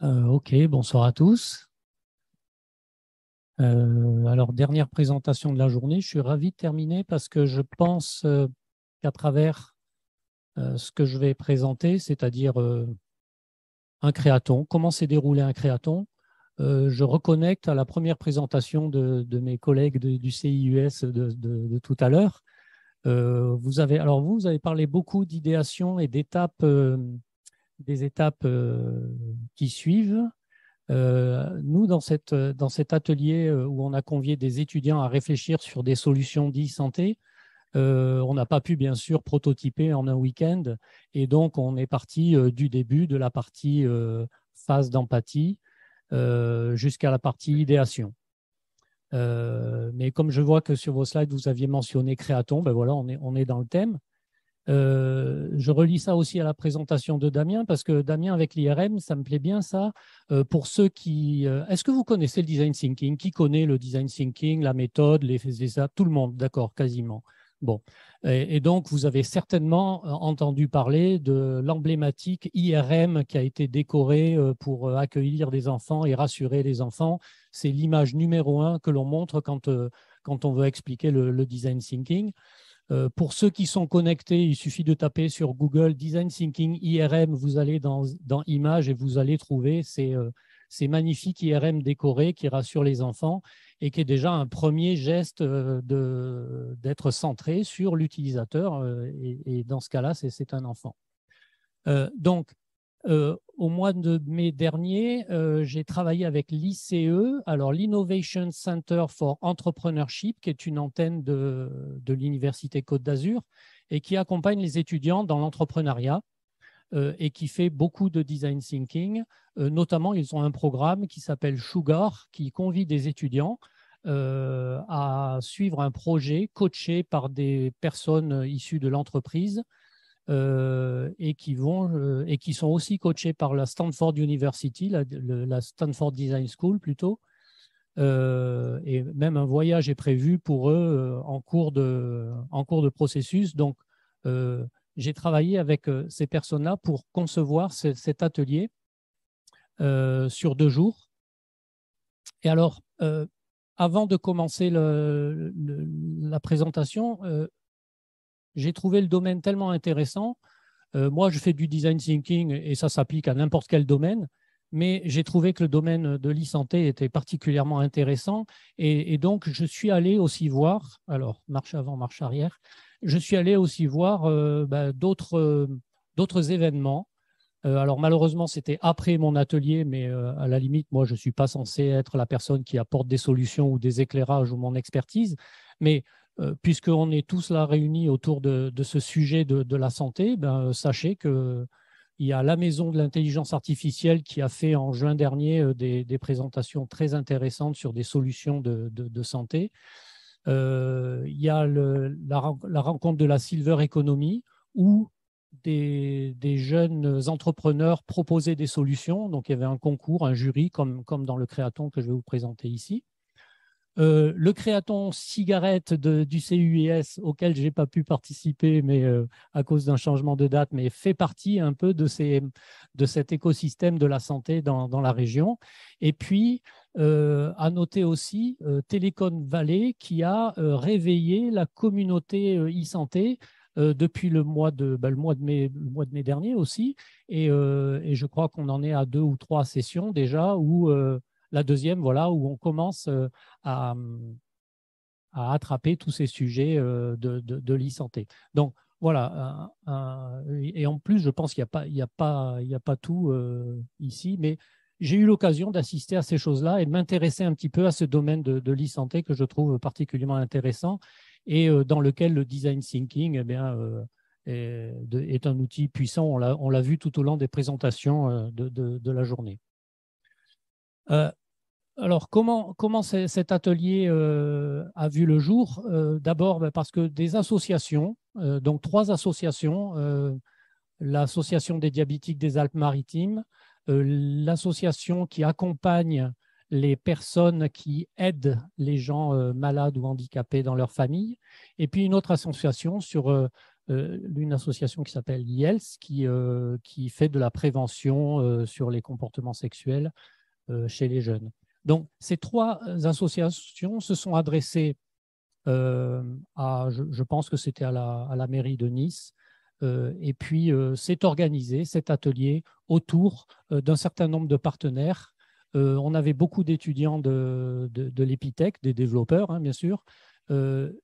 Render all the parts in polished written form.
Ok, bonsoir à tous. Alors, dernière présentation de la journée. Je suis ravi de terminer parce que je pense qu'à travers ce que je vais présenter, c'est-à-dire un créaton, comment s'est déroulé un créaton, je reconnecte à la première présentation de mes collègues du CIUS de tout à l'heure. Vous avez parlé beaucoup d'idéation et d'étapes, des étapes qui suivent. Nous, dans cet atelier où on a convié des étudiants à réfléchir sur des solutions d'e-santé, on n'a pas pu, bien sûr, prototyper en un week-end. Et donc, on est parti du début de la partie phase d'empathie jusqu'à la partie idéation. Mais comme je vois que sur vos slides, vous aviez mentionné Créaton, ben voilà, on est dans le thème. Je relis ça aussi à la présentation de Damien parce que Damien avec l'IRM, ça me plaît bien ça. Pour ceux qui, est-ce que vous connaissez le design thinking? Qui connaît le design thinking, la méthode, tout le monde, d'accord, quasiment. Bon, et donc vous avez certainement entendu parler de l'emblématique IRM qui a été décorée pour accueillir des enfants et rassurer les enfants. C'est l'image numéro un que l'on montre quand on veut expliquer le design thinking. Pour ceux qui sont connectés, il suffit de taper sur Google Design Thinking IRM, vous allez dans Images et vous allez trouver ces magnifiques IRM décorés qui rassurent les enfants et qui est déjà un premier geste d'être centré sur l'utilisateur. Et dans ce cas-là, c'est un enfant. Donc, au mois de mai dernier, j'ai travaillé avec l'ICE, alors l'Innovation Center for Entrepreneurship, qui est une antenne de l'Université Côte d'Azur et qui accompagne les étudiants dans l'entrepreneuriat et qui fait beaucoup de design thinking. Notamment, ils ont un programme qui s'appelle Sugar, qui convie des étudiants à suivre un projet coaché par des personnes issues de l'entreprise et qui sont aussi coachés par la Stanford University, la Stanford Design School plutôt. Et même un voyage est prévu pour eux en cours de processus. Donc, j'ai travaillé avec ces personnes-là pour concevoir cet atelier sur 2 jours. Et alors, avant de commencer la présentation, j'ai trouvé le domaine tellement intéressant. Moi, je fais du design thinking et ça s'applique à n'importe quel domaine, mais j'ai trouvé que le domaine de l'e-santé était particulièrement intéressant et donc je suis allé aussi voir, alors marche avant, marche arrière, je suis allé aussi voir d'autres événements. Alors malheureusement, c'était après mon atelier, mais à la limite, moi, je ne suis pas censé être la personne qui apporte des solutions ou des éclairages ou mon expertise, mais puisqu'on est tous là réunis autour de ce sujet de la santé, ben, sachez qu'il y a la Maison de l'intelligence artificielle qui a fait en juin dernier des présentations très intéressantes sur des solutions de santé. Il y a la rencontre de la Silver Economy où des jeunes entrepreneurs proposaient des solutions. Donc, il y avait un concours, un jury, comme dans le créaton que je vais vous présenter ici. Le créaton cigarette du CUIS, auquel je n'ai pas pu participer mais, à cause d'un changement de date, mais fait partie un peu de cet écosystème de la santé dans la région. Et puis, à noter aussi Telecom Valley qui a réveillé la communauté e-santé depuis le mois de mai dernier aussi. Et je crois qu'on en est à 2 ou 3 sessions déjà où la deuxième, voilà, où on commence à, attraper tous ces sujets de l'e-santé. Donc, voilà. Et en plus, je pense qu'il n'y a pas tout ici, mais j'ai eu l'occasion d'assister à ces choses-là et de m'intéresser un petit peu à ce domaine de l'e-santé que je trouve particulièrement intéressant et dans lequel le design thinking eh bien, est un outil puissant. On l'a vu tout au long des présentations de la journée. Alors, comment cet atelier a vu le jour? D'abord, parce que des associations, donc 3 associations, l'association des diabétiques des Alpes-Maritimes, l'association qui accompagne les personnes qui aident les gens malades ou handicapés dans leur famille, et puis une autre association sur une association qui s'appelle YELS, qui fait de la prévention sur les comportements sexuels chez les jeunes. Donc, ces trois associations se sont adressées je pense que c'était à la mairie de Nice, et puis s'est organisé cet atelier autour d'un certain nombre de partenaires. On avait beaucoup d'étudiants de l'Epitech, des développeurs, hein, bien sûr,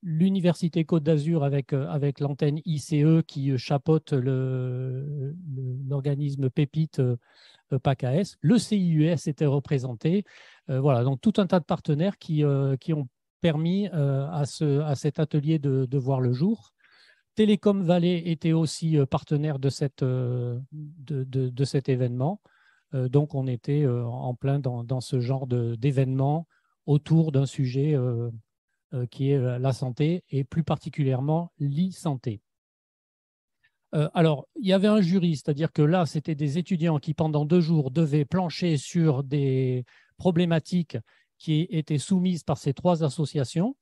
l'Université Côte d'Azur avec l'antenne ICE qui chapeaute l'organisme Pépite PACAS, le CIUS était représenté. Voilà, donc tout un tas de partenaires qui ont permis à cet atelier de voir le jour. Télécom Valais était aussi partenaire de cet événement. Donc, on était en plein dans ce genre d'événement autour d'un sujet qui est la santé et plus particulièrement l'e-santé. Alors, il y avait un jury, c'est-à-dire que là, c'était des étudiants qui, pendant 2 jours, devaient plancher sur des problématiques qui étaient soumises par ces 3 associations.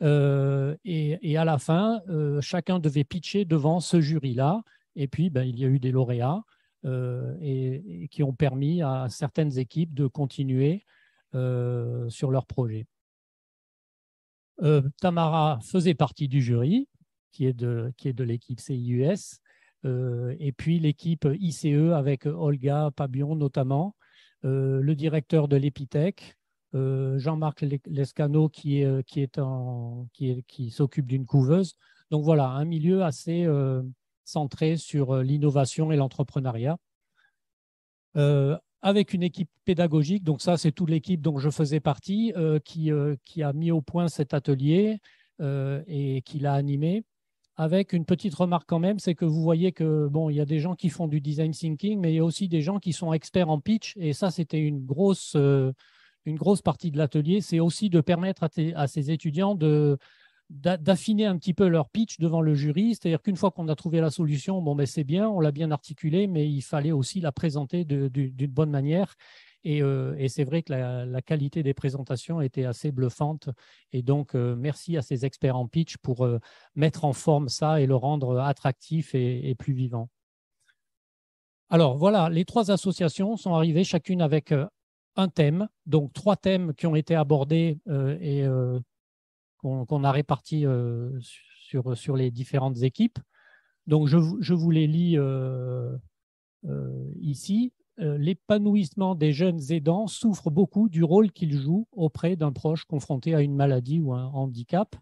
Et à la fin, chacun devait pitcher devant ce jury-là. Et puis, il y a eu des lauréats et qui ont permis à certaines équipes de continuer sur leur projet. Tamara faisait partie du jury, qui est de l'équipe CIUS, et puis l'équipe ICE avec Olga Pabion notamment, le directeur de l'Epitech, Jean-Marc Lescano qui s'occupe d'une couveuse. Donc voilà, un milieu assez centré sur l'innovation et l'entrepreneuriat. Avec une équipe pédagogique, donc ça c'est toute l'équipe dont je faisais partie, qui a mis au point cet atelier et qui l'a animé. Avec une petite remarque quand même, c'est que vous voyez que bon, il y a des gens qui font du design thinking, mais il y a aussi des gens qui sont experts en pitch, et ça c'était une grosse partie de l'atelier, c'est aussi de permettre à ces étudiants d'affiner un petit peu leur pitch devant le jury. C'est-à-dire qu'une fois qu'on a trouvé la solution, bon, c'est bien, on l'a bien articulé, mais il fallait aussi la présenter d'une bonne manière. Et c'est vrai que la qualité des présentations était assez bluffante. Et donc, merci à ces experts en pitch pour mettre en forme ça et le rendre attractif et plus vivant. Alors voilà, les 3 associations sont arrivées chacune avec un thème, donc 3 thèmes qui ont été abordés et qu'on a répartis sur les différentes équipes. Donc je vous les lis ici. L'épanouissement des jeunes aidants souffre beaucoup du rôle qu'ils jouent auprès d'un proche confronté à une maladie ou un handicap.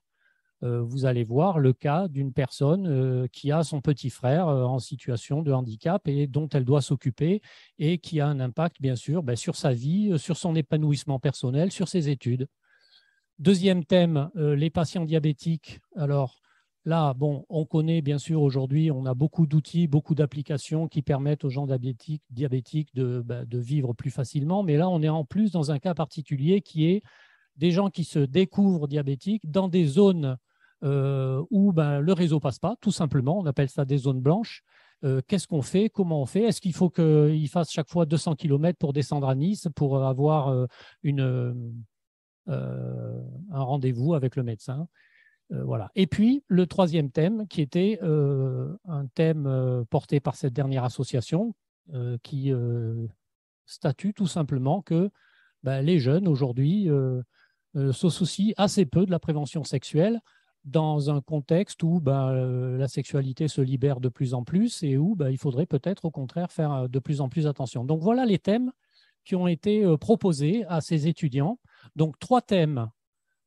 Vous allez voir le cas d'une personne qui a son petit frère en situation de handicap et dont elle doit s'occuper et qui a un impact, bien sûr, sur sa vie, sur son épanouissement personnel, sur ses études. Deuxième thème, les patients diabétiques. Alors là, bon, on connaît bien sûr aujourd'hui, on a beaucoup d'outils, beaucoup d'applications qui permettent aux gens diabétiques de vivre plus facilement. Mais là, on est en plus dans un cas particulier qui est des gens qui se découvrent diabétiques dans des zones où le réseau ne passe pas, tout simplement. On appelle ça des zones blanches. Qu'est-ce qu'on fait? Comment on fait? Est-ce qu'il faut qu'ils fassent chaque fois 200 km pour descendre à Nice pour avoir un rendez-vous avec le médecin? Voilà. Et puis, le troisième thème, qui était un thème porté par cette dernière association, qui statue tout simplement que les jeunes, aujourd'hui, se soucient assez peu de la prévention sexuelle dans un contexte où la sexualité se libère de plus en plus et où il faudrait peut-être au contraire faire de plus en plus attention. Donc voilà les thèmes qui ont été proposés à ces étudiants. Donc 3 thèmes,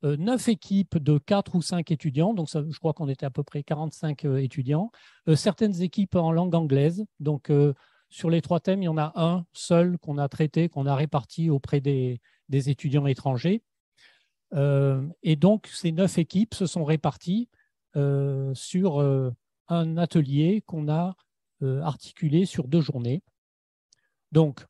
9 équipes de 4 ou 5 étudiants, donc ça, je crois qu'on était à peu près 45 étudiants, certaines équipes en langue anglaise. Donc sur les 3 thèmes, il y en a un seul qu'on a traité, qu'on a réparti auprès des étudiants étrangers. Et donc, ces 9 équipes se sont réparties sur un atelier qu'on a articulé sur 2 journées. Donc,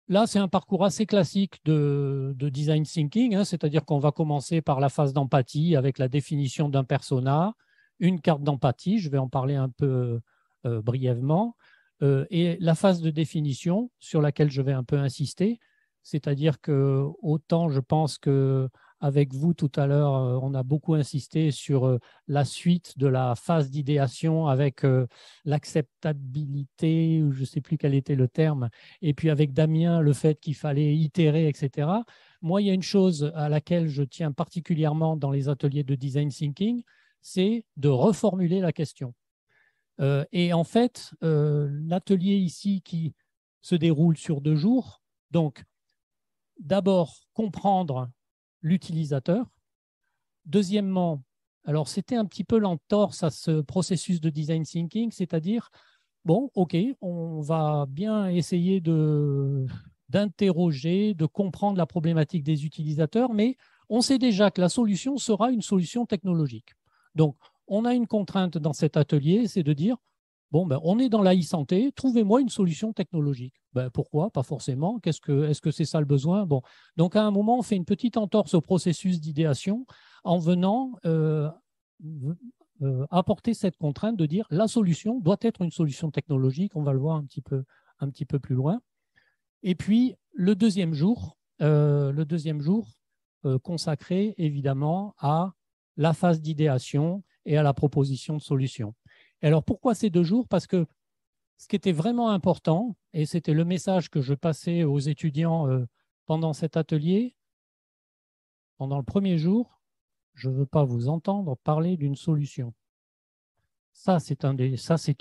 là, c'est un parcours assez classique de design thinking, hein, c'est-à-dire qu'on va commencer par la phase d'empathie avec la définition d'un persona, une carte d'empathie, je vais en parler un peu brièvement, et la phase de définition sur laquelle je vais un peu insister, c'est-à-dire que autant je pense que avec vous tout à l'heure, on a beaucoup insisté sur la suite de la phase d'idéation avec l'acceptabilité, ou je ne sais plus quel était le terme, et puis avec Damien, le fait qu'il fallait itérer, etc. Moi, il y a une chose à laquelle je tiens particulièrement dans les ateliers de design thinking, c'est de reformuler la question. Et en fait, l'atelier ici qui se déroule sur 2 jours, donc d'abord comprendre l'utilisateur. Deuxièmement, alors c'était un petit peu l'entorse à ce processus de design thinking, c'est-à-dire, bon, OK, on va bien essayer d'interroger, de comprendre la problématique des utilisateurs, mais on sait déjà que la solution sera une solution technologique. Donc, on a une contrainte dans cet atelier, c'est de dire, bon, ben, on est dans la e-santé, trouvez-moi une solution technologique. Ben, pourquoi? Pas forcément. Est-ce que c'est ça le besoin? Bon. Donc, à un moment, on fait une petite entorse au processus d'idéation en venant apporter cette contrainte de dire la solution doit être une solution technologique. On va le voir un petit peu plus loin. Et puis, le deuxième jour consacré évidemment à la phase d'idéation et à la proposition de solution. Et alors, pourquoi ces 2 jours? Parce que ce qui était vraiment important, et c'était le message que je passais aux étudiants pendant cet atelier, pendant le premier jour, je ne veux pas vous entendre parler d'une solution. Ça, c'est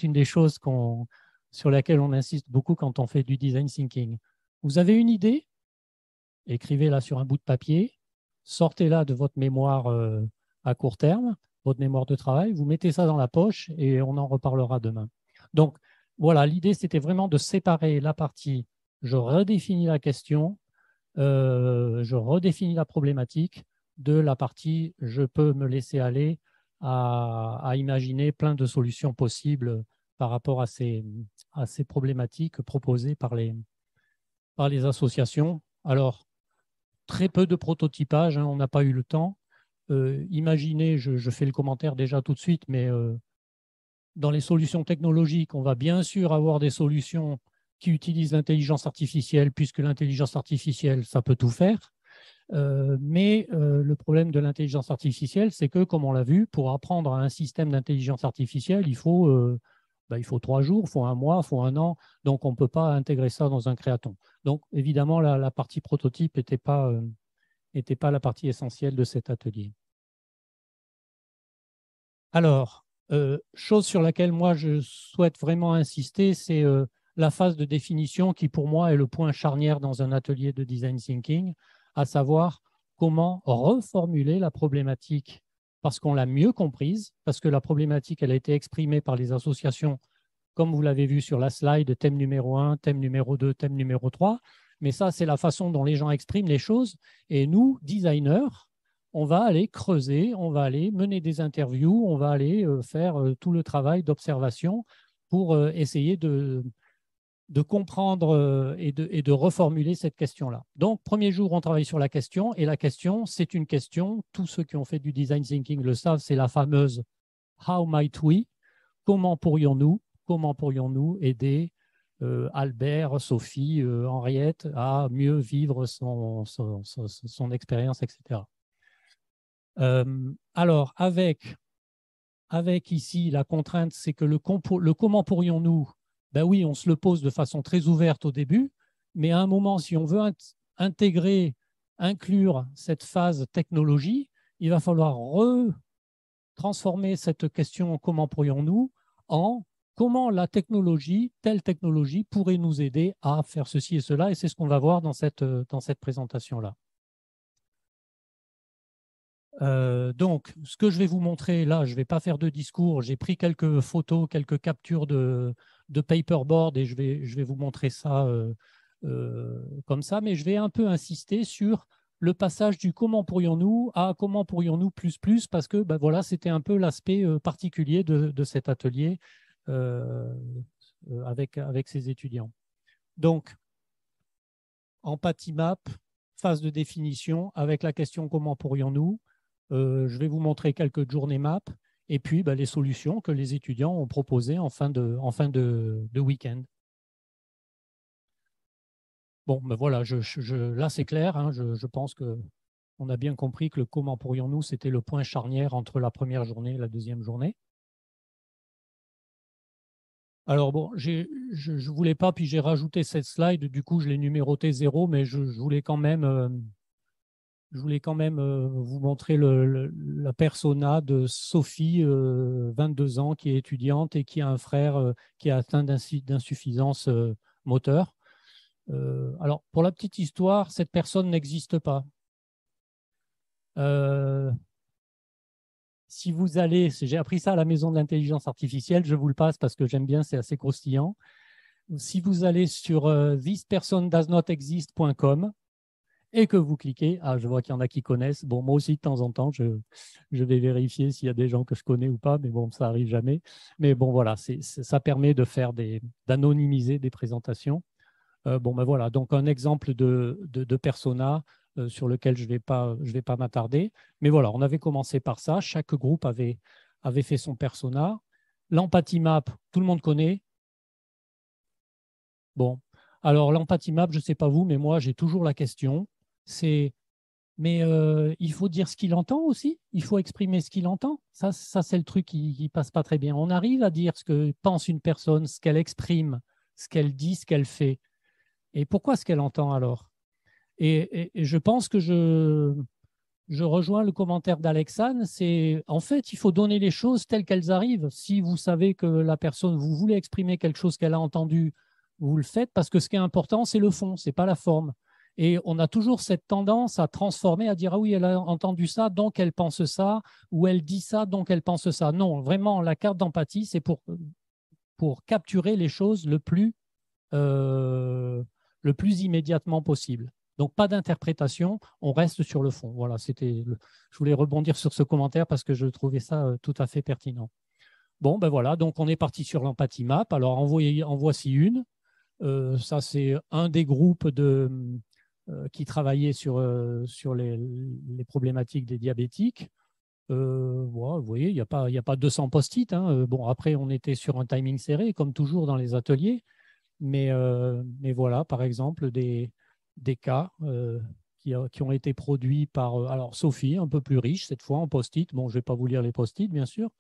une des choses sur laquelle on insiste beaucoup quand on fait du design thinking. Vous avez une idée? Écrivez-la sur un bout de papier, sortez-la de votre mémoire à court terme, votre mémoire de travail, vous mettez ça dans la poche et on en reparlera demain. Donc, voilà, l'idée, c'était vraiment de séparer la partie je redéfinis la question, je redéfinis la problématique de la partie je peux me laisser aller à imaginer plein de solutions possibles par rapport à ces problématiques proposées par les associations. Alors, très peu de prototypage, hein, on n'a pas eu le temps. Imaginez, je fais le commentaire déjà tout de suite, mais dans les solutions technologiques, on va bien sûr avoir des solutions qui utilisent l'intelligence artificielle, puisque l'intelligence artificielle, ça peut tout faire. Mais le problème de l'intelligence artificielle, c'est que, comme on l'a vu, pour apprendre à un système d'intelligence artificielle, il faut 3 jours, il faut 1 mois, il faut 1 an. Donc, on ne peut pas intégrer ça dans un créaton. Donc, évidemment, la partie prototype n'était pas la partie essentielle de cet atelier. Alors, chose sur laquelle moi je souhaite vraiment insister, c'est la phase de définition qui pour moi est le point charnière dans un atelier de design thinking, à savoir comment reformuler la problématique parce qu'on l'a mieux comprise, parce que la problématique elle a été exprimée par les associations, comme vous l'avez vu sur la slide, thème numéro 1, thème numéro 2, thème numéro 3. Mais ça, c'est la façon dont les gens expriment les choses. Et nous, designers, on va aller creuser, on va aller mener des interviews, on va aller faire tout le travail d'observation pour essayer de comprendre et de reformuler cette question-là. Donc, premier jour, on travaille sur la question. Et la question, c'est une question, tous ceux qui ont fait du design thinking le savent, c'est la fameuse « How might we ?» Comment pourrions-nous aider Albert, Sophie, Henriette à mieux vivre son expérience, etc. Alors, avec ici la contrainte, c'est que le comment pourrions-nous, ben oui, on se le pose de façon très ouverte au début, mais à un moment, si on veut inclure cette phase technologie, il va falloir transformer cette question comment pourrions-nous en comment la technologie, telle technologie pourrait nous aider à faire ceci et cela, et c'est ce qu'on va voir dans cette présentation-là. Donc, ce que je vais vous montrer là, je ne vais pas faire de discours, j'ai pris quelques photos, quelques captures de paperboard et je vais vous montrer ça comme ça, mais je vais un peu insister sur le passage du comment pourrions-nous à comment pourrions-nous plus, parce que ben voilà, c'était un peu l'aspect particulier de cet atelier avec ces étudiants. Donc, en Patymap, phase de définition avec la question comment pourrions-nous. Je vais vous montrer quelques journées map et puis les solutions que les étudiants ont proposées en fin de week-end. Bon, ben voilà, là c'est clair, hein, je pense que on a bien compris que le comment pourrions-nous, c'était le point charnière entre la première journée et la deuxième journée. Alors bon, je ne voulais pas, puis j'ai rajouté cette slide, du coup je l'ai numéroté 0, mais je voulais quand même, vous montrer la persona de Sophie, 22 ans, qui est étudiante et qui a un frère qui est atteint d'insuffisance moteur. Alors pour la petite histoire, cette personne n'existe pas. Si vous allez, j'ai appris ça à la maison de l'intelligence artificielle, je vous le passe parce que j'aime bien, c'est assez croustillant. Si vous allez sur thispersondoesnotexist.com et que vous cliquez, ah, je vois qu'il y en a qui connaissent. Bon, moi aussi, de temps en temps, je vais vérifier s'il y a des gens que je connais ou pas, mais bon, ça arrive jamais. Mais bon, voilà, ça permet de faire d'anonymiser des présentations. Bon, ben voilà, donc un exemple de persona sur lequel je vais pas m'attarder. Mais voilà, on avait commencé par ça. Chaque groupe avait fait son persona. L'empathie map, tout le monde connaît. Bon, alors l'empathie map, je ne sais pas vous, mais moi, j'ai toujours la question. Mais il faut dire ce qu'il entend aussi. Il faut exprimer ce qu'il entend. Ça c'est le truc qui ne passe pas très bien. On arrive à dire ce que pense une personne, ce qu'elle exprime, ce qu'elle dit, ce qu'elle fait. Et pourquoi ce qu'elle entend alors? Et je pense que je rejoins le commentaire d'Alexandre, c'est en fait, il faut donner les choses telles qu'elles arrivent. Si vous savez que la personne, vous voulez exprimer quelque chose qu'elle a entendu, vous le faites parce que ce qui est important, c'est le fond, c'est pas la forme. Et on a toujours cette tendance à transformer, à dire ah oui, elle a entendu ça, donc elle pense ça, ou elle dit ça, donc elle pense ça. Non, vraiment, la carte d'empathie, c'est pour capturer les choses le plus immédiatement possible. Donc, pas d'interprétation, on reste sur le fond. Voilà, je voulais rebondir sur ce commentaire parce que je trouvais ça tout à fait pertinent. Bon, ben voilà, donc on est parti sur l'empathie map. Alors, en voici une. Ça, c'est un des groupes qui travaillait sur les problématiques des diabétiques. Vous voyez, il n'y a pas 200 post-it. Hein. Bon, après, on était sur un timing serré, comme toujours dans les ateliers. Mais voilà, par exemple, des cas qui ont été produits par alors Sophie, un peu plus riche cette fois en post-it. Bon, je ne vais pas vous lire les post-it, bien sûr.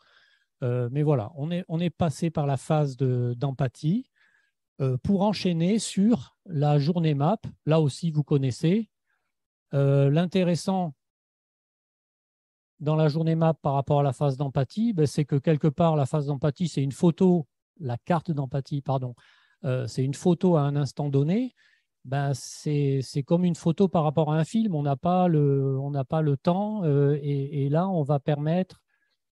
Mais voilà, on est passé par la phase d'empathie pour enchaîner sur la journée map. Là aussi, vous connaissez. L'intéressant dans la journée map par rapport à la phase d'empathie, ben, c'est que quelque part, la phase d'empathie, c'est une photo, la carte d'empathie, pardon, c'est une photo à un instant donné. Ben, c'est comme une photo par rapport à un film. On n'a pas le temps et là, on va permettre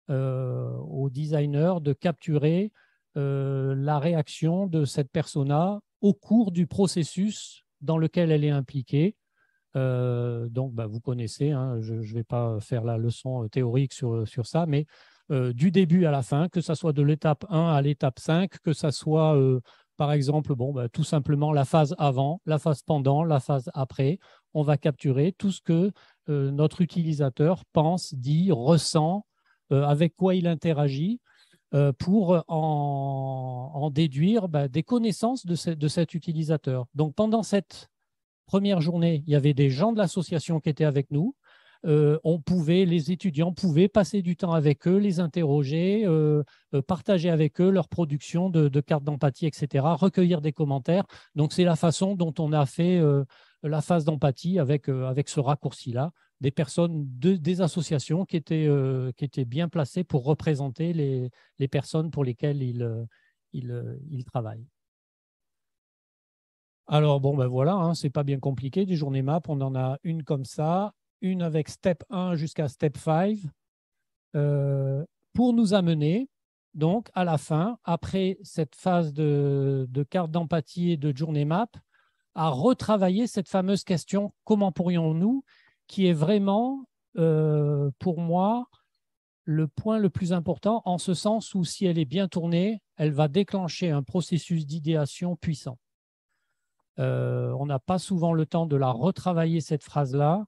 au designer de capturer la réaction de cette persona au cours du processus dans lequel elle est impliquée. Donc, bah, vous connaissez, hein, je ne vais pas faire la leçon théorique sur ça, mais du début à la fin, que ce soit de l'étape 1 à l'étape 5, que ce soit, par exemple, bon, bah, tout simplement la phase avant, la phase pendant, la phase après, on va capturer tout ce que notre utilisateur pense, dit, ressent, avec quoi il interagit, pour en déduire bah, des connaissances de cet utilisateur. Donc, pendant cette première journée, il y avait des gens de l'association qui étaient avec nous. Les étudiants pouvaient passer du temps avec eux, les interroger, partager avec eux leur production de cartes d'empathie, etc., recueillir des commentaires. Donc, c'est la façon dont on a fait la phase d'empathie avec ce raccourci-là, des personnes des associations qui étaient bien placées pour représenter les personnes pour lesquelles ils travaillent. Alors, bon, ben voilà, hein, c'est pas bien compliqué. Des journées map, on en a une comme ça, une avec step 1 jusqu'à step 5, pour nous amener, donc, à la fin, après cette phase de carte d'empathie et de journée map, à retravailler cette fameuse question « Comment pourrions-nous ?» qui est vraiment, pour moi, le point le plus important, en ce sens où si elle est bien tournée, elle va déclencher un processus d'idéation puissant. On n'a pas souvent le temps de la retravailler, cette phrase-là,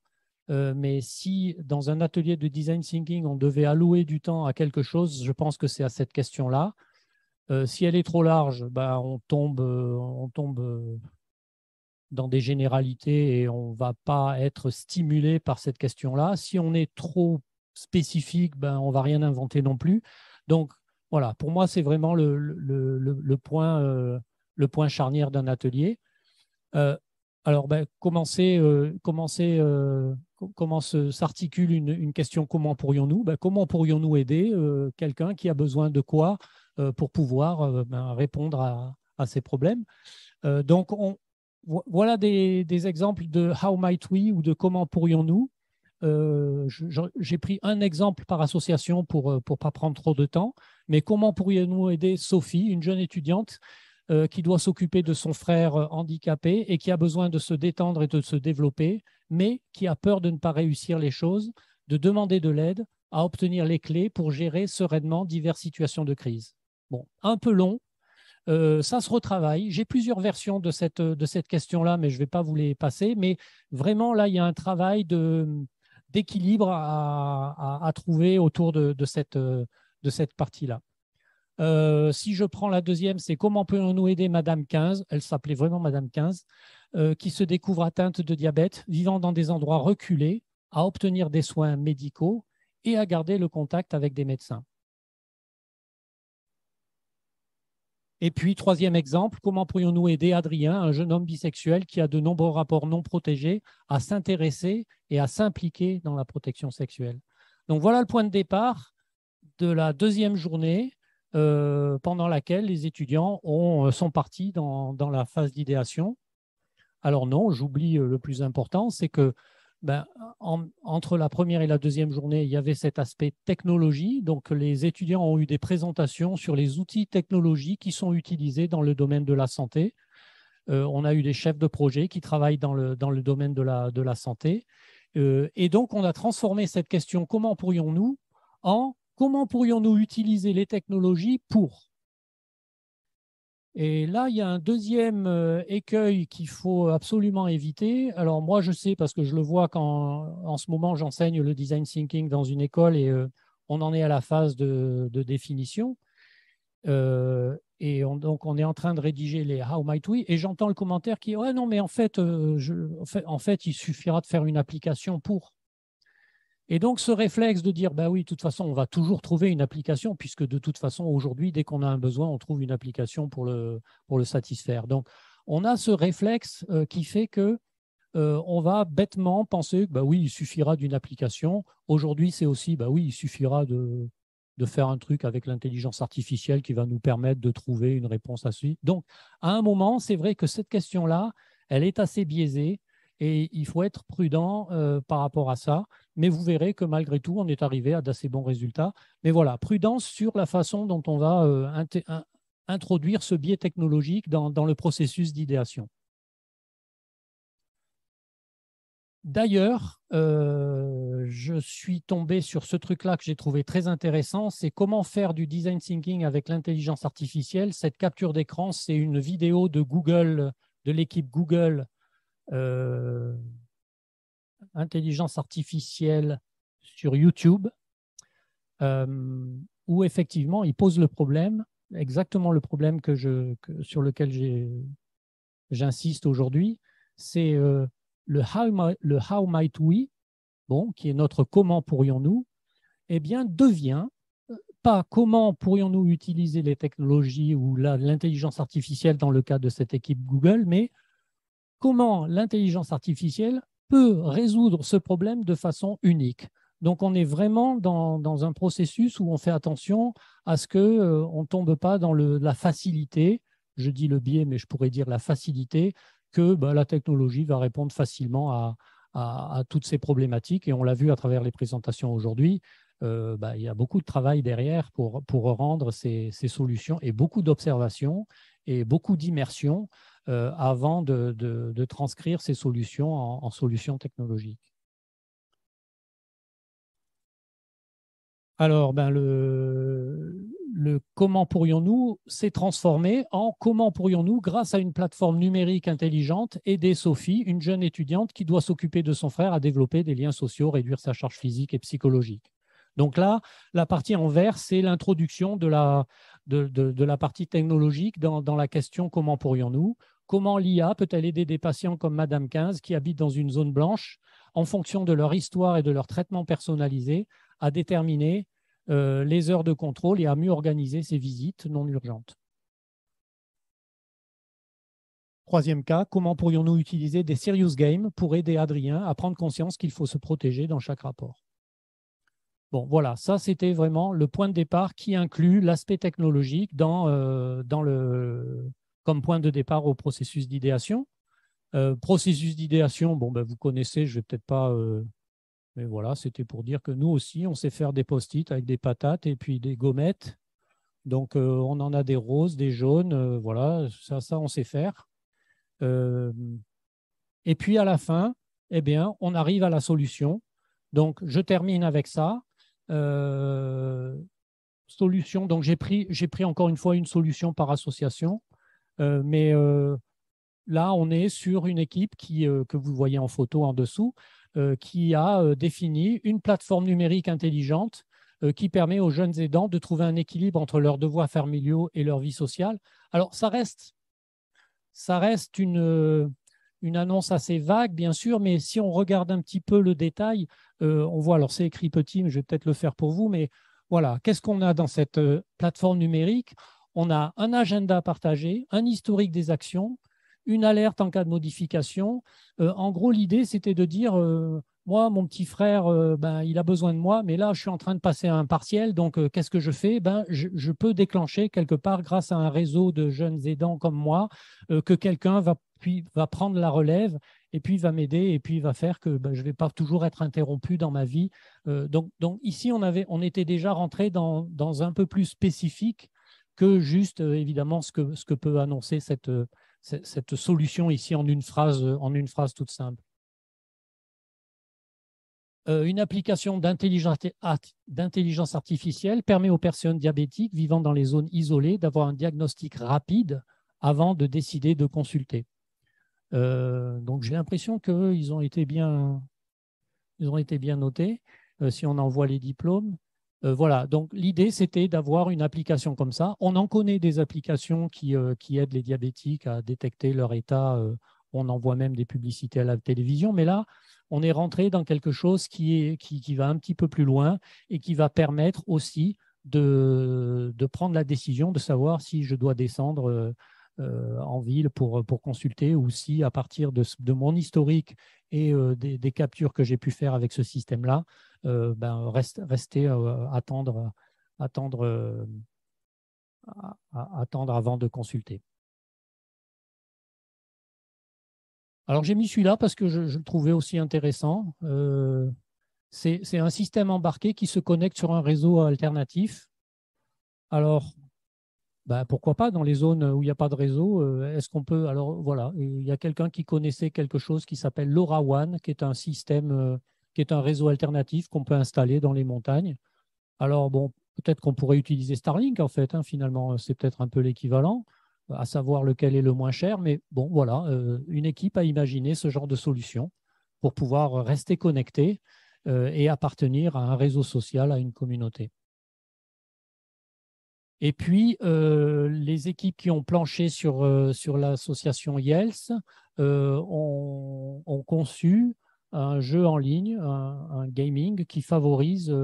mais si dans un atelier de design thinking, on devait allouer du temps à quelque chose, je pense que c'est à cette question-là. Si elle est trop large, bah, on tombe dans des généralités et on ne va pas être stimulé par cette question-là. Si on est trop spécifique, ben, on ne va rien inventer non plus. Donc, voilà, pour moi, c'est vraiment le point charnière d'un atelier. Alors, ben, comment s'articule une question, comment pourrions-nous? Ben, comment pourrions-nous aider quelqu'un qui a besoin de quoi pour pouvoir ben, répondre à ces problèmes? Donc, voilà des exemples de how might we ou de comment pourrions-nous. J'ai pris un exemple par association pour ne pas prendre trop de temps, mais comment pourrions-nous aider Sophie, une jeune étudiante qui doit s'occuper de son frère handicapé et qui a besoin de se détendre et de se développer, mais qui a peur de ne pas réussir les choses, de demander de l'aide, à obtenir les clés pour gérer sereinement diverses situations de crise. Bon, un peu long, ça se retravaille. J'ai plusieurs versions de cette question-là, mais je ne vais pas vous les passer. Mais vraiment, là, il y a un travail d'équilibre à trouver autour de cette partie-là. Si je prends la deuxième, c'est comment peut-on aider Madame 15, elle s'appelait vraiment Madame 15, qui se découvre atteinte de diabète, vivant dans des endroits reculés, à obtenir des soins médicaux et à garder le contact avec des médecins. Et puis, troisième exemple, comment pourrions-nous aider Adrien, un jeune homme bisexuel qui a de nombreux rapports non protégés, à s'intéresser et à s'impliquer dans la protection sexuelle? Donc, voilà le point de départ de la deuxième journée pendant laquelle les étudiants sont partis dans la phase d'idéation. Alors non, j'oublie le plus important, c'est que ben, entre la première et la deuxième journée, il y avait cet aspect technologie. Donc, les étudiants ont eu des présentations sur les outils technologiques qui sont utilisés dans le domaine de la santé. On a eu des chefs de projet qui travaillent dans le domaine de la santé. Et donc, on a transformé cette question « Comment pourrions-nous » en « Comment pourrions-nous utiliser les technologies pour ?» Et là, il y a un deuxième écueil qu'il faut absolument éviter. Alors moi, je sais parce que je le vois quand en ce moment, j'enseigne le design thinking dans une école et on en est à la phase de définition. Donc, on est en train de rédiger les How Might We et j'entends le commentaire qui est « Ouais, non, mais en fait, il suffira de faire une application pour… » Et donc, ce réflexe de dire, bah oui, de toute façon, on va toujours trouver une application, puisque de toute façon, aujourd'hui, dès qu'on a un besoin, on trouve une application pour le satisfaire. Donc, on a ce réflexe qui fait que on va bêtement penser que, bah oui, il suffira d'une application. Aujourd'hui, c'est aussi, bah oui, il suffira de faire un truc avec l'intelligence artificielle qui va nous permettre de trouver une réponse à ceci. Donc, à un moment, c'est vrai que cette question-là, elle est assez biaisée et il faut être prudent par rapport à ça. Mais vous verrez que malgré tout, on est arrivé à d'assez bons résultats. Mais voilà, prudence sur la façon dont on va introduire ce biais technologique dans le processus d'idéation. D'ailleurs, je suis tombé sur ce truc-là que j'ai trouvé très intéressant, c'est comment faire du design thinking avec l'intelligence artificielle. Cette capture d'écran, c'est une vidéo de Google, de l'équipe Google Intelligence artificielle sur YouTube, où effectivement, ils posent le problème, exactement le problème sur lequel j'insiste aujourd'hui, c'est le how might we, bon, qui est notre comment pourrions-nous, eh bien, devient pas comment pourrions-nous utiliser les technologies ou l'intelligence artificielle dans le cas de cette équipe Google, mais comment l'intelligence artificielle peut résoudre ce problème de façon unique. Donc, on est vraiment dans un processus où on fait attention à ce qu'on ne tombe pas dans la facilité, je dis le biais, mais je pourrais dire la facilité, que la technologie va répondre facilement à toutes ces problématiques. Et on l'a vu à travers les présentations aujourd'hui, il y a beaucoup de travail derrière pour rendre ces solutions et beaucoup d'observations et beaucoup d'immersion avant de transcrire ces solutions en solutions technologiques. Alors, le comment pourrions-nous s'est transformé en comment pourrions-nous, grâce à une plateforme numérique intelligente, aider Sophie, une jeune étudiante qui doit s'occuper de son frère, à développer des liens sociaux, réduire sa charge physique et psychologique. Donc là, la partie en vert, c'est l'introduction de la partie technologique dans la question comment pourrions-nous. comment l'IA peut-elle aider des patients comme Madame 15 qui habitent dans une zone blanche en fonction de leur histoire et de leur traitement personnalisé à déterminer les heures de contrôle et à mieux organiser ces visites non urgentes. Troisième cas, comment pourrions-nous utiliser des serious games pour aider Adrien à prendre conscience qu'il faut se protéger dans chaque rapport? Bon, voilà, ça c'était vraiment le point de départ qui inclut l'aspect technologique comme point de départ au processus d'idéation. Processus d'idéation, bon, ben, vous connaissez, je ne vais peut-être pas, mais voilà, c'était pour dire que nous aussi, on sait faire des post-it avec des patates et puis des gommettes. Donc, on en a des roses, des jaunes, voilà, ça, on sait faire. Et puis, à la fin, eh bien, on arrive à la solution. Donc, je termine avec ça. Solution, donc j'ai pris encore une fois une solution par association, mais là, on est sur une équipe que vous voyez en photo en dessous, qui a défini une plateforme numérique intelligente qui permet aux jeunes aidants de trouver un équilibre entre leurs devoirs familiaux et leur vie sociale. Alors, ça reste une annonce assez vague, bien sûr, mais si on regarde un petit peu le détail, on voit, alors c'est écrit petit, mais je vais peut-être le faire pour vous, mais voilà, qu'est-ce qu'on a dans cette plateforme numérique? On a un agenda partagé, un historique des actions, une alerte en cas de modification. En gros, l'idée, c'était de dire, moi, mon petit frère, ben, il a besoin de moi, mais là, je suis en train de passer un partiel, donc qu'est-ce que je fais? Ben, je peux déclencher quelque part, grâce à un réseau de jeunes aidants comme moi, que quelqu'un va prendre la relève et puis va m'aider et puis va faire que ben, je ne vais pas toujours être interrompu dans ma vie. Donc ici, on était déjà rentré dans un peu plus spécifique que juste, évidemment, ce que peut annoncer cette solution ici en une phrase toute simple. Une application d'intelligence artificielle permet aux personnes diabétiques vivant dans les zones isolées d'avoir un diagnostic rapide avant de décider de consulter. Donc j'ai l'impression qu'ils ont été bien notés, si on envoie les diplômes. Voilà, donc l'idée c'était d'avoir une application comme ça. On en connaît des applications qui aident les diabétiques à détecter leur état. On en voit même des publicités à la télévision, mais là, on est rentré dans quelque chose qui va un petit peu plus loin et qui va permettre aussi de prendre la décision de savoir si je dois descendre en ville pour consulter ou si, à partir de mon historique et des captures que j'ai pu faire avec ce système-là, ben, rester attendre avant de consulter. Alors, j'ai mis celui-là parce que je le trouvais aussi intéressant. C'est un système embarqué qui se connecte sur un réseau alternatif. Alors, ben, pourquoi pas dans les zones où il n'y a pas de réseau, est-ce qu'on peut… Alors, voilà, il y a quelqu'un qui connaissait quelque chose qui s'appelle LoRaWAN, qui est un système, qui est un réseau alternatif qu'on peut installer dans les montagnes. Alors, bon, peut-être qu'on pourrait utiliser Starlink, en fait, hein, finalement, c'est peut-être un peu l'équivalent, à savoir lequel est le moins cher. Mais bon, voilà, une équipe a imaginé ce genre de solution pour pouvoir rester connecté et appartenir à un réseau social, à une communauté. Et puis, les équipes qui ont planché sur l'association YELS ont conçu un jeu en ligne, un gaming qui favorise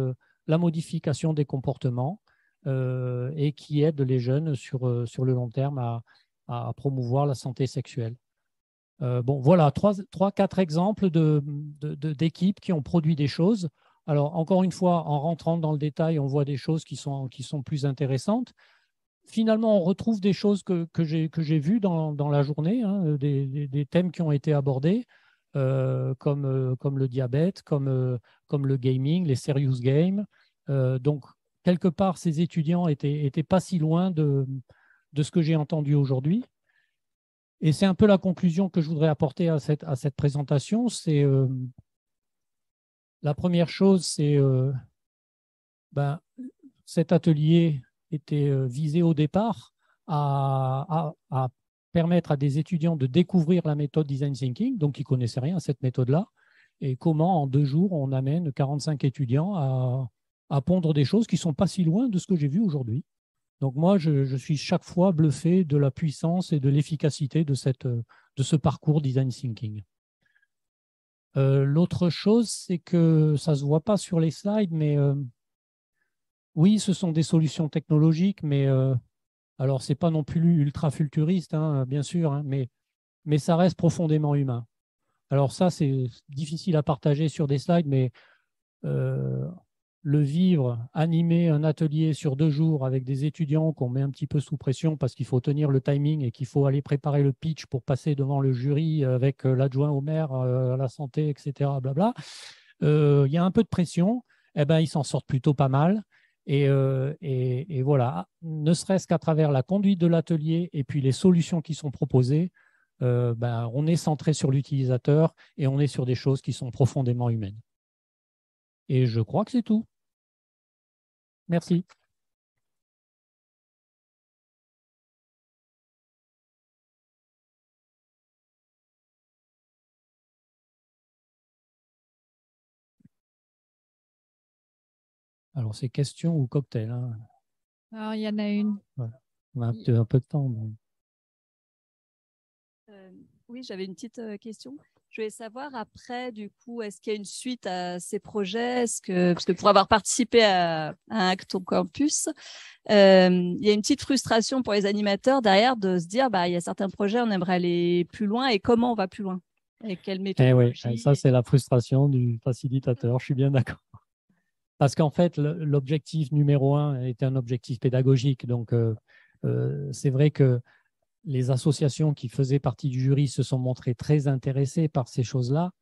la modification des comportements et qui aide les jeunes sur le long terme à promouvoir la santé sexuelle. Bon, voilà, 4 exemples d'équipes qui ont produit des choses. Alors, encore une fois, en rentrant dans le détail, on voit des choses qui sont plus intéressantes. Finalement, on retrouve des choses que j'ai vues dans la journée, hein, des thèmes qui ont été abordés, comme le diabète, comme le gaming, les serious games. Donc, quelque part, ces étudiants étaient pas si loin de ce que j'ai entendu aujourd'hui. Et c'est un peu la conclusion que je voudrais apporter à cette présentation. C'est la première chose, c'est ben, cet atelier était visé au départ à permettre à des étudiants de découvrir la méthode Design Thinking, donc qui ne connaissaient rien à cette méthode-là, et comment en 2 jours, on amène 45 étudiants à pondre des choses qui ne sont pas si loin de ce que j'ai vu aujourd'hui. Donc moi, je suis chaque fois bluffé de la puissance et de l'efficacité de ce parcours design thinking. L'autre chose, c'est que ça ne se voit pas sur les slides, mais oui, ce sont des solutions technologiques, mais alors ce n'est pas non plus ultra futuriste, hein, bien sûr, hein, mais ça reste profondément humain. Alors ça, c'est difficile à partager sur des slides, mais euh, le vivre, animer un atelier sur 2 jours avec des étudiants qu'on met un petit peu sous pression parce qu'il faut tenir le timing et qu'il faut aller préparer le pitch pour passer devant le jury avec l'adjoint au maire, à la santé, etc. Blabla. Il y a un peu de pression, eh ben, ils s'en sortent plutôt pas mal. Et voilà, ne serait-ce qu'à travers la conduite de l'atelier et puis les solutions qui sont proposées, ben, on est centré sur l'utilisateur et on est sur des choses qui sont profondément humaines. Et je crois que c'est tout. Merci. Alors, c'est question ou cocktail, hein. Alors, il y en a une. Voilà. On a un peu de temps. Bon. Euh, oui, j'avais une petite question. Je voulais savoir après, du coup, est-ce qu'il y a une suite à ces projets? Parce que pour avoir participé à un Acton Campus, il y a une petite frustration pour les animateurs derrière de se dire, bah, il y a certains projets, on aimerait aller plus loin et comment on va plus loin? Avec quelle Eh oui, ça, méthodologie? c'est la frustration du facilitateur. Je suis bien d'accord. Parce qu'en fait, l'objectif numéro 1 est un objectif pédagogique. Donc, c'est vrai que les associations qui faisaient partie du jury se sont montrées très intéressées par ces choses-là.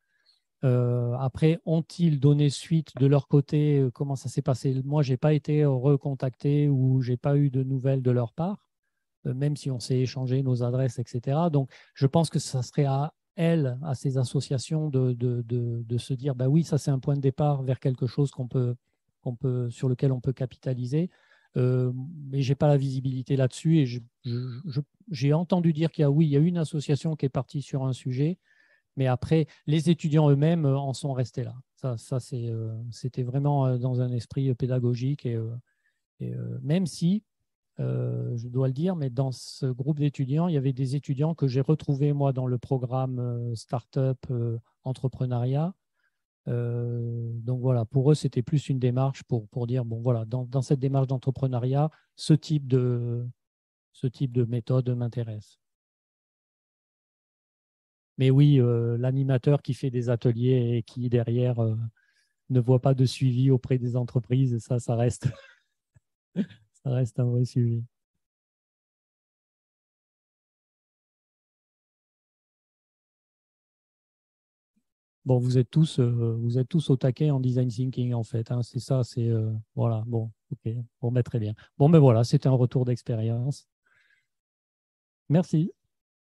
Après, ont-ils donné suite de leur côté? Comment ça s'est passé? Moi, je n'ai pas été recontacté ou je n'ai pas eu de nouvelles de leur part, même si on s'est échangé nos adresses, etc. Donc, je pense que ça serait à elles, à ces associations, de se dire, bah oui, ça c'est un point de départ vers quelque chose sur lequel on peut capitaliser. Mais je n'ai pas la visibilité là-dessus et j'ai entendu dire oui, il y a une association qui est partie sur un sujet, mais après, les étudiants eux-mêmes en sont restés là. C'était vraiment dans un esprit pédagogique et même si, je dois le dire, mais dans ce groupe d'étudiants, il y avait des étudiants que j'ai retrouvés, moi, dans le programme Startup Entrepreneuriat. Donc voilà, pour eux, c'était plus une démarche pour dire, bon voilà, dans cette démarche d'entrepreneuriat, ce type de méthode m'intéresse. Mais oui, l'animateur qui fait des ateliers et qui, derrière, ne voit pas de suivi auprès des entreprises, ça reste, ça reste un vrai sujet. Bon, vous êtes tous au taquet en design thinking, en fait, hein. C'est ça, voilà, bon, ok, bon, ben, très bien. Bon, ben voilà, c'était un retour d'expérience. Merci.